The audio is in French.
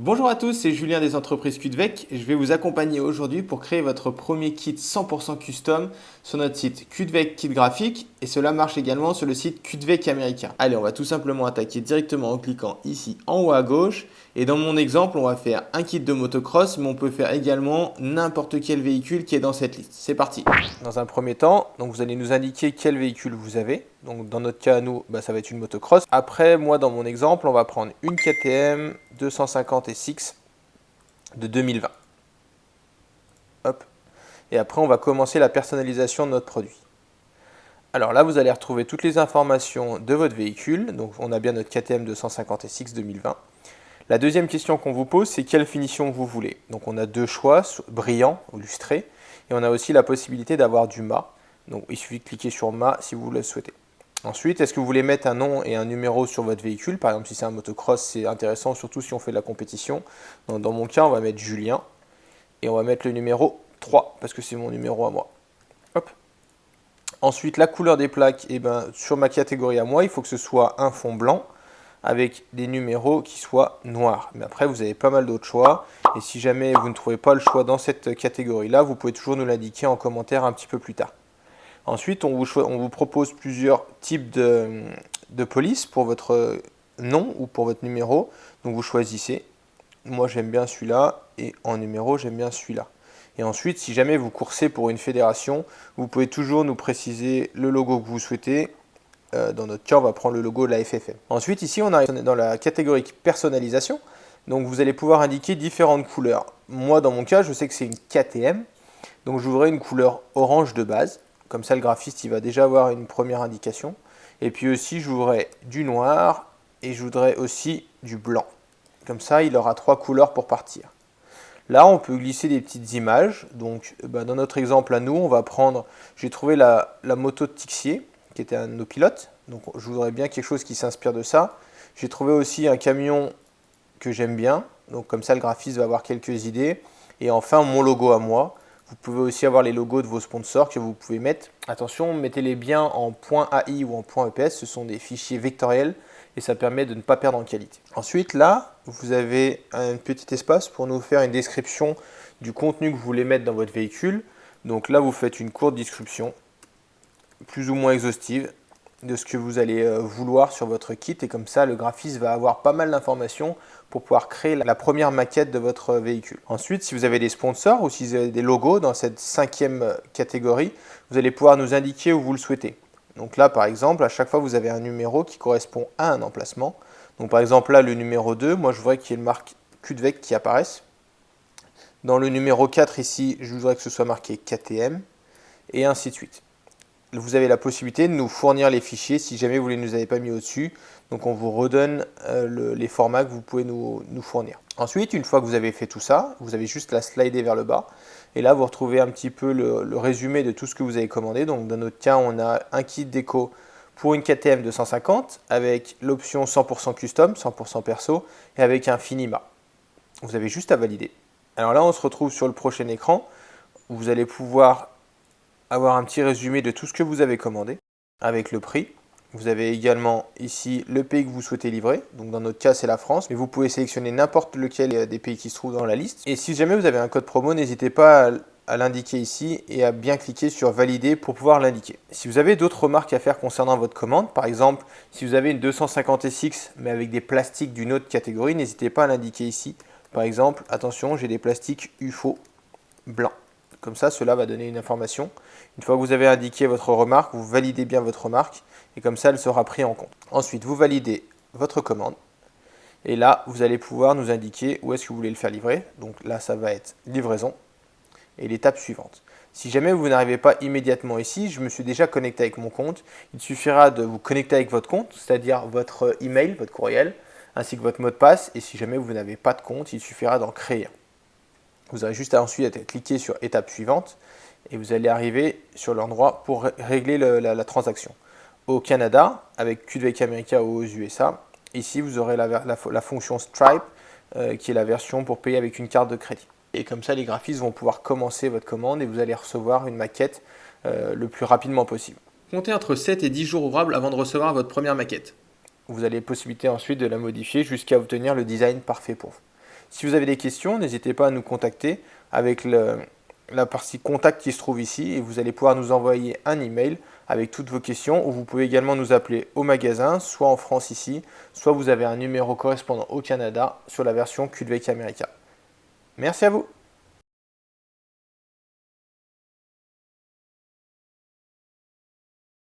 Bonjour à tous, c'est Julien des entreprises Cudvec. Je vais vous accompagner aujourd'hui pour créer votre premier kit 100% custom sur notre site Cudvec Kit Graphique et cela marche également sur le site Cudvec America. Allez, on va tout simplement attaquer directement en cliquant ici en haut à gauche et dans mon exemple, on va faire un kit de motocross mais on peut faire également n'importe quel véhicule qui est dans cette liste. C'est parti. Dans un premier temps, donc vous allez nous indiquer quel véhicule vous avez. Donc dans notre cas, nous, ça va être une motocross. Après, moi, dans mon exemple, on va prendre une KTM 250 SX de 2020. Hop. Et après, on va commencer la personnalisation de notre produit. Alors là, vous allez retrouver toutes les informations de votre véhicule. Donc on a bien notre KTM 250 SX 2020. La deuxième question qu'on vous pose, c'est quelle finition vous voulez. Donc on a deux choix, brillant ou lustré. Et on a aussi la possibilité d'avoir du mat. Donc il suffit de cliquer sur mat si vous le souhaitez. Ensuite, est-ce que vous voulez mettre un nom et un numéro sur votre véhicule? Par exemple, si c'est un motocross, c'est intéressant, surtout si on fait de la compétition. Dans mon cas, on va mettre Julien et on va mettre le numéro 3 parce que c'est mon numéro à moi. Hop. Ensuite, la couleur des plaques, sur ma catégorie à moi, il faut que ce soit un fond blanc avec des numéros qui soient noirs. Mais après, vous avez pas mal d'autres choix. Et si jamais vous ne trouvez pas le choix dans cette catégorie-là, vous pouvez toujours nous l'indiquer en commentaire un petit peu plus tard. Ensuite, on vous propose plusieurs types de police pour votre nom ou pour votre numéro. Donc vous choisissez. Moi j'aime bien celui-là et en numéro j'aime bien celui-là. Et ensuite, si jamais vous coursez pour une fédération, vous pouvez toujours nous préciser le logo que vous souhaitez. Dans notre cas, on va prendre le logo de la FFM. Ensuite, ici, on arrive dans la catégorie personnalisation. Donc vous allez pouvoir indiquer différentes couleurs. Moi, dans mon cas, je sais que c'est une KTM. Donc je voudrais une couleur orange de base. Comme ça, le graphiste il va déjà avoir une première indication. Et puis aussi, je voudrais du noir et je voudrais aussi du blanc. Comme ça, il aura trois couleurs pour partir. Là, on peut glisser des petites images. Donc, dans notre exemple à nous, on va prendre... J'ai trouvé la moto de Tixier, qui était un de nos pilotes. Donc, je voudrais bien quelque chose qui s'inspire de ça. J'ai trouvé aussi un camion que j'aime bien. Donc, comme ça, le graphiste va avoir quelques idées. Et enfin, mon logo à moi. Vous pouvez aussi avoir les logos de vos sponsors que vous pouvez mettre. Attention, mettez-les bien en .ai ou en .epс. Ce sont des fichiers vectoriels et ça permet de ne pas perdre en qualité. Ensuite, là, vous avez un petit espace pour nous faire une description du contenu que vous voulez mettre dans votre véhicule. Donc là, vous faites une courte description, plus ou moins exhaustive, de ce que vous allez vouloir sur votre kit. Et comme ça, le graphiste va avoir pas mal d'informations pour pouvoir créer la première maquette de votre véhicule. Ensuite, si vous avez des sponsors ou si vous avez des logos dans cette cinquième catégorie, vous allez pouvoir nous indiquer où vous le souhaitez. Donc là, par exemple, à chaque fois, vous avez un numéro qui correspond à un emplacement. Donc par exemple, là, le numéro 2, moi, je voudrais qu'il y ait le marque Cudvec qui apparaisse. Dans le numéro 4, ici, je voudrais que ce soit marqué KTM, et ainsi de suite. Vous avez la possibilité de nous fournir les fichiers si jamais vous ne les avez pas mis au-dessus. Donc on vous redonne les formats que vous pouvez nous fournir. Ensuite, une fois que vous avez fait tout ça, vous avez juste à slider vers le bas. Et là, vous retrouvez un petit peu le résumé de tout ce que vous avez commandé. Donc dans notre cas, on a un kit déco pour une KTM 250 avec l'option 100% custom, 100% perso et avec un Finima. Vous avez juste à valider. Alors là, on se retrouve sur le prochain écran où vous allez pouvoir avoir un petit résumé de tout ce que vous avez commandé avec le prix. Vous avez également ici le pays que vous souhaitez livrer. Donc dans notre cas, c'est la France, mais vous pouvez sélectionner n'importe lequel des pays qui se trouvent dans la liste. Et si jamais vous avez un code promo, n'hésitez pas à l'indiquer ici et à bien cliquer sur valider pour pouvoir l'indiquer. Si vous avez d'autres remarques à faire concernant votre commande, par exemple, si vous avez une 250 SX mais avec des plastiques d'une autre catégorie, n'hésitez pas à l'indiquer ici. Par exemple, attention, j'ai des plastiques UFO blancs. Comme ça, cela va donner une information. Une fois que vous avez indiqué votre remarque, vous validez bien votre remarque et comme ça, elle sera prise en compte. Ensuite, vous validez votre commande et là, vous allez pouvoir nous indiquer où est-ce que vous voulez le faire livrer. Donc là, ça va être livraison et l'étape suivante. Si jamais vous n'arrivez pas immédiatement ici, je me suis déjà connecté avec mon compte. Il suffira de vous connecter avec votre compte, c'est-à-dire votre email, votre courriel, ainsi que votre mot de passe. Et si jamais vous n'avez pas de compte, il suffira d'en créer. Vous avez juste ensuite à cliquer sur étape suivante et vous allez arriver sur l'endroit pour régler la transaction. Au Canada, avec Cudvec America ou aux USA, ici vous aurez la fonction Stripe qui est la version pour payer avec une carte de crédit. Et comme ça, les graphistes vont pouvoir commencer votre commande et vous allez recevoir une maquette le plus rapidement possible. Comptez entre 7 et 10 jours ouvrables avant de recevoir votre première maquette. Vous avez la possibilité ensuite de la modifier jusqu'à obtenir le design parfait pour vous. Si vous avez des questions, n'hésitez pas à nous contacter avec la partie contact qui se trouve ici et vous allez pouvoir nous envoyer un email avec toutes vos questions ou vous pouvez également nous appeler au magasin, soit en France ici, soit vous avez un numéro correspondant au Canada sur la version QDVEC America. Merci à vous.